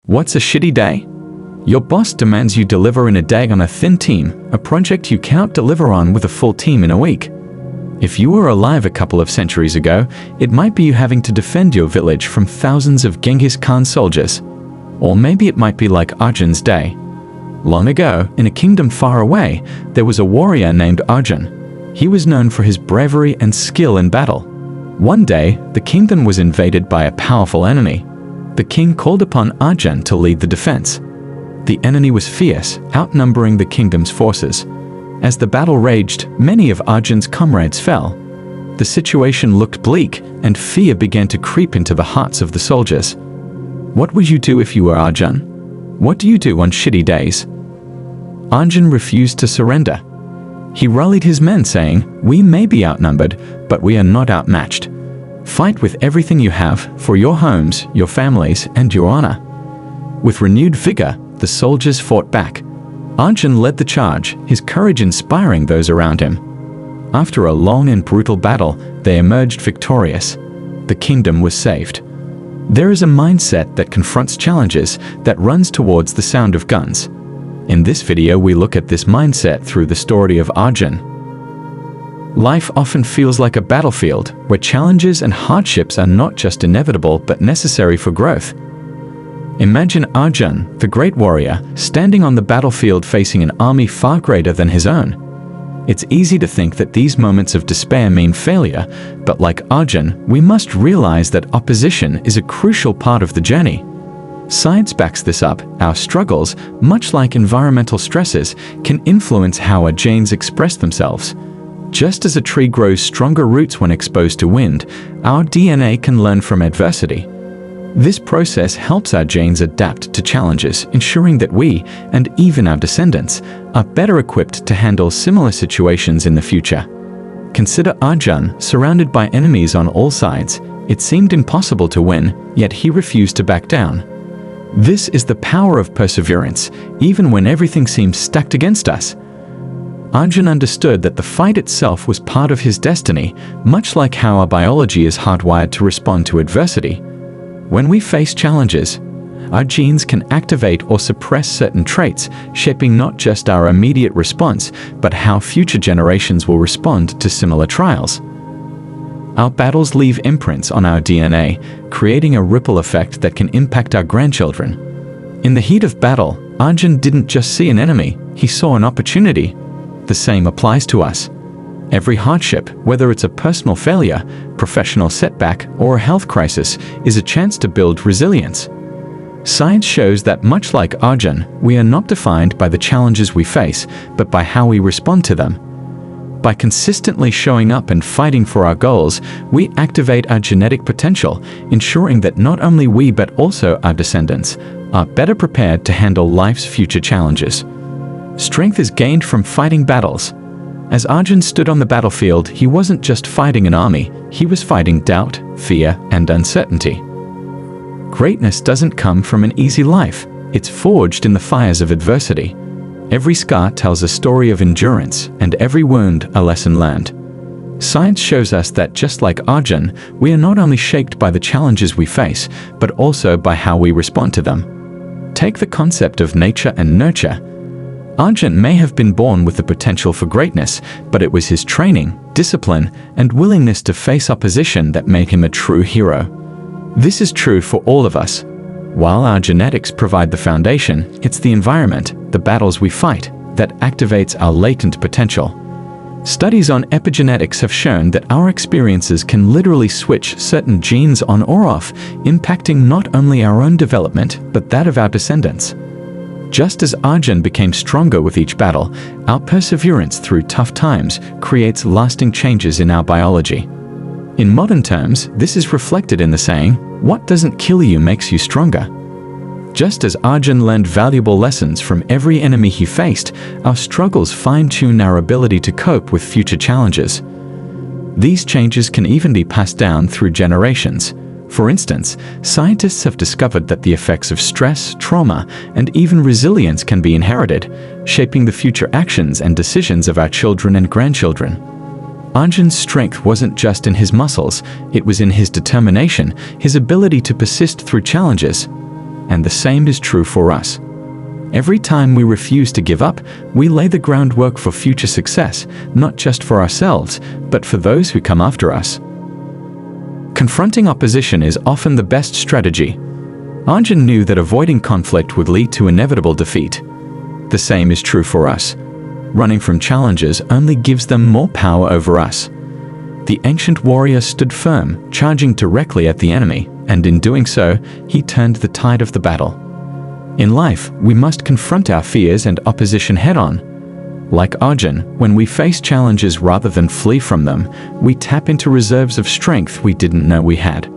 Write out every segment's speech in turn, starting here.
What's a shitty day? Your boss demands you deliver in a day on a thin team, a project you can't deliver on with a full team in a week. If you were alive a couple of centuries ago, it might be you having to defend your village from thousands of Genghis Khan soldiers. Or maybe it might be like Arjun's day. Long ago, in a kingdom far away, there was a warrior named Arjun. He was known for his bravery and skill in battle. One day, the kingdom was invaded by a powerful enemy. The king called upon Arjun to lead the defense. The enemy was fierce, outnumbering the kingdom's forces. As the battle raged, many of Arjun's comrades fell. The situation looked bleak, and fear began to creep into the hearts of the soldiers. What would you do if you were Arjun? What do you do on shitty days? Arjun refused to surrender. He rallied his men, saying, "We may be outnumbered, but we are not outmatched. Fight with everything you have for your homes, your families, and your honor." With renewed vigor, the soldiers fought back. Arjun led the charge, his courage inspiring those around him. After a long and brutal battle, they emerged victorious. The kingdom was saved. There is a mindset that confronts challenges, that runs towards the sound of guns. In this video, we look at this mindset through the story of Arjun. Life often feels like a battlefield, where challenges and hardships are not just inevitable but necessary for growth. Imagine Arjun, the great warrior, standing on the battlefield facing an army far greater than his own. It's easy to think that these moments of despair mean failure, but like Arjun, we must realize that opposition is a crucial part of the journey. Science backs this up. Our struggles, much like environmental stresses, can influence how our genes express themselves. Just as a tree grows stronger roots when exposed to wind, our DNA can learn from adversity. This process helps our genes adapt to challenges, ensuring that we, and even our descendants, are better equipped to handle similar situations in the future. Consider Arjun, surrounded by enemies on all sides. It seemed impossible to win, yet he refused to back down. This is the power of perseverance, even when everything seems stacked against us. Arjun understood that the fight itself was part of his destiny, much like how our biology is hardwired to respond to adversity. When we face challenges, our genes can activate or suppress certain traits, shaping not just our immediate response, but how future generations will respond to similar trials. Our battles leave imprints on our DNA, creating a ripple effect that can impact our grandchildren. In the heat of battle, Arjun didn't just see an enemy, he saw an opportunity. The same applies to us. Every hardship, whether it's a personal failure, professional setback, or a health crisis, is a chance to build resilience. Science shows that much like Arjun, we are not defined by the challenges we face, but by how we respond to them. By consistently showing up and fighting for our goals, we activate our genetic potential, ensuring that not only we but also our descendants are better prepared to handle life's future challenges. Strength is gained from fighting battles. As Arjun stood on the battlefield, he wasn't just fighting an army, he was fighting doubt, fear, and uncertainty. Greatness doesn't come from an easy life, it's forged in the fires of adversity. Every scar tells a story of endurance, and every wound a lesson learned. Science shows us that just like Arjun, we are not only shaped by the challenges we face, but also by how we respond to them. Take the concept of nature and nurture. Arjun may have been born with the potential for greatness, but it was his training, discipline, and willingness to face opposition that made him a true hero. This is true for all of us. While our genetics provide the foundation, it's the environment, the battles we fight, that activates our latent potential. Studies on epigenetics have shown that our experiences can literally switch certain genes on or off, impacting not only our own development, but that of our descendants. Just as Arjun became stronger with each battle, our perseverance through tough times creates lasting changes in our biology. In modern terms, this is reflected in the saying, "What doesn't kill you makes you stronger." Just as Arjun learned valuable lessons from every enemy he faced, our struggles fine-tune our ability to cope with future challenges. These changes can even be passed down through generations. For instance, scientists have discovered that the effects of stress, trauma, and even resilience can be inherited, shaping the future actions and decisions of our children and grandchildren. Arjun's strength wasn't just in his muscles, it was in his determination, his ability to persist through challenges. And the same is true for us. Every time we refuse to give up, we lay the groundwork for future success, not just for ourselves, but for those who come after us. Confronting opposition is often the best strategy. Arjun knew that avoiding conflict would lead to inevitable defeat. The same is true for us. Running from challenges only gives them more power over us. The ancient warrior stood firm, charging directly at the enemy, and in doing so, he turned the tide of the battle. In life, we must confront our fears and opposition head-on. Like Arjun, when we face challenges rather than flee from them, we tap into reserves of strength we didn't know we had.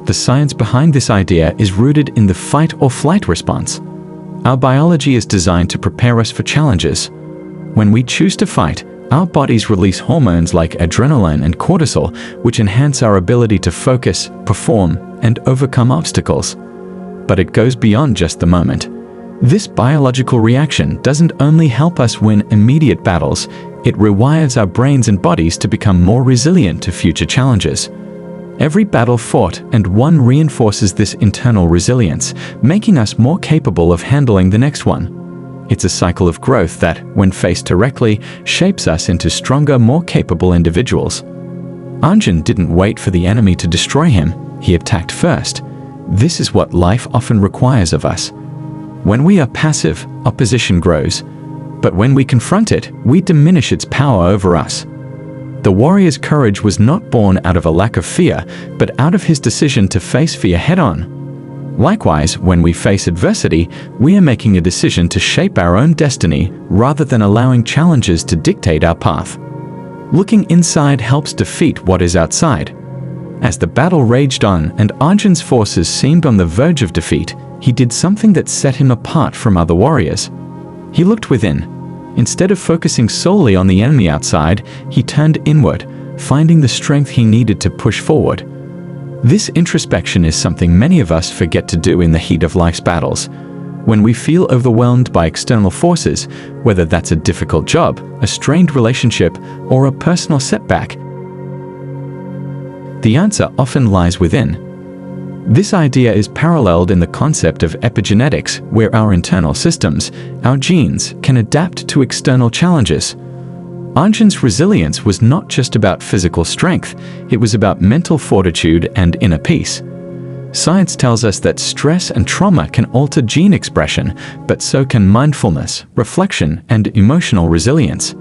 The science behind this idea is rooted in the fight-or-flight response. Our biology is designed to prepare us for challenges. When we choose to fight, our bodies release hormones like adrenaline and cortisol, which enhance our ability to focus, perform, and overcome obstacles. But it goes beyond just the moment. This biological reaction doesn't only help us win immediate battles, it rewires our brains and bodies to become more resilient to future challenges. Every battle fought and won reinforces this internal resilience, making us more capable of handling the next one. It's a cycle of growth that, when faced directly, shapes us into stronger, more capable individuals. Arjun didn't wait for the enemy to destroy him, he attacked first. This is what life often requires of us. When we are passive, opposition grows. But when we confront it, we diminish its power over us. The warrior's courage was not born out of a lack of fear, but out of his decision to face fear head-on. Likewise, when we face adversity, we are making a decision to shape our own destiny rather than allowing challenges to dictate our path. Looking inside helps defeat what is outside. As the battle raged on and Arjun's forces seemed on the verge of defeat, he did something that set him apart from other warriors. He looked within. Instead of focusing solely on the enemy outside, he turned inward, finding the strength he needed to push forward. This introspection is something many of us forget to do in the heat of life's battles. When we feel overwhelmed by external forces, whether that's a difficult job, a strained relationship, or a personal setback, the answer often lies within. This idea is paralleled in the concept of epigenetics, where our internal systems, our genes, can adapt to external challenges. Arjun's resilience was not just about physical strength, it was about mental fortitude and inner peace. Science tells us that stress and trauma can alter gene expression, but so can mindfulness, reflection, and emotional resilience.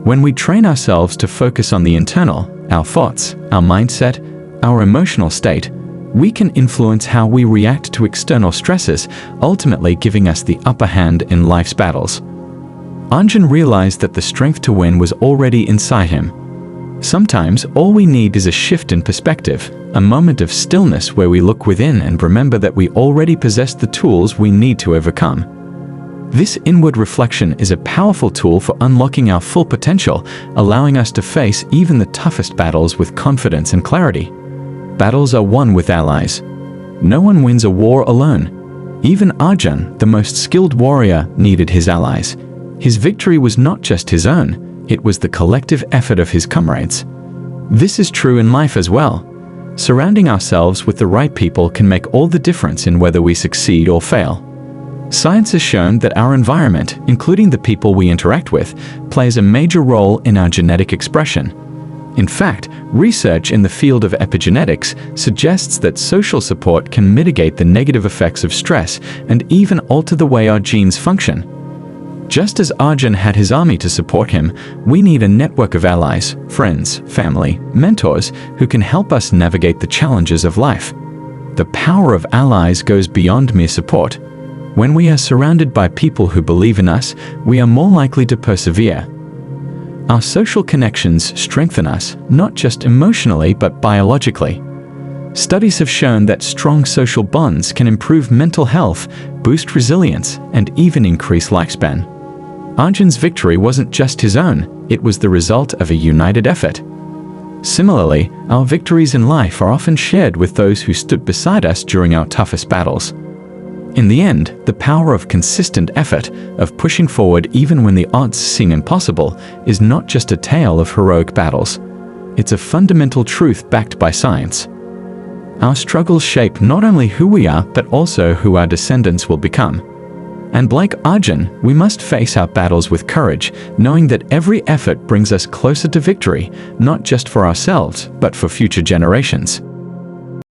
When we train ourselves to focus on the internal, our thoughts, our mindset, our emotional state, we can influence how we react to external stresses, ultimately giving us the upper hand in life's battles. Arjun realized that the strength to win was already inside him. Sometimes all we need is a shift in perspective, a moment of stillness where we look within and remember that we already possess the tools we need to overcome. This inward reflection is a powerful tool for unlocking our full potential, allowing us to face even the toughest battles with confidence and clarity. Battles are won with allies. No one wins a war alone. Even Arjun, the most skilled warrior, needed his allies. His victory was not just his own, it was the collective effort of his comrades. This is true in life as well. Surrounding ourselves with the right people can make all the difference in whether we succeed or fail. Science has shown that our environment, including the people we interact with, plays a major role in our genetic expression. In fact, research in the field of epigenetics suggests that social support can mitigate the negative effects of stress and even alter the way our genes function. Just as Arjun had his army to support him, we need a network of allies, friends, family, mentors who can help us navigate the challenges of life. The power of allies goes beyond mere support. When we are surrounded by people who believe in us, we are more likely to persevere. Our social connections strengthen us, not just emotionally but biologically. Studies have shown that strong social bonds can improve mental health, boost resilience, and even increase lifespan. Arjun's victory wasn't just his own, it was the result of a united effort. Similarly, our victories in life are often shared with those who stood beside us during our toughest battles. In the end, the power of consistent effort, of pushing forward even when the odds seem impossible, is not just a tale of heroic battles. It's a fundamental truth backed by science. Our struggles shape not only who we are, but also who our descendants will become. And like Arjun, we must face our battles with courage, knowing that every effort brings us closer to victory, not just for ourselves, but for future generations.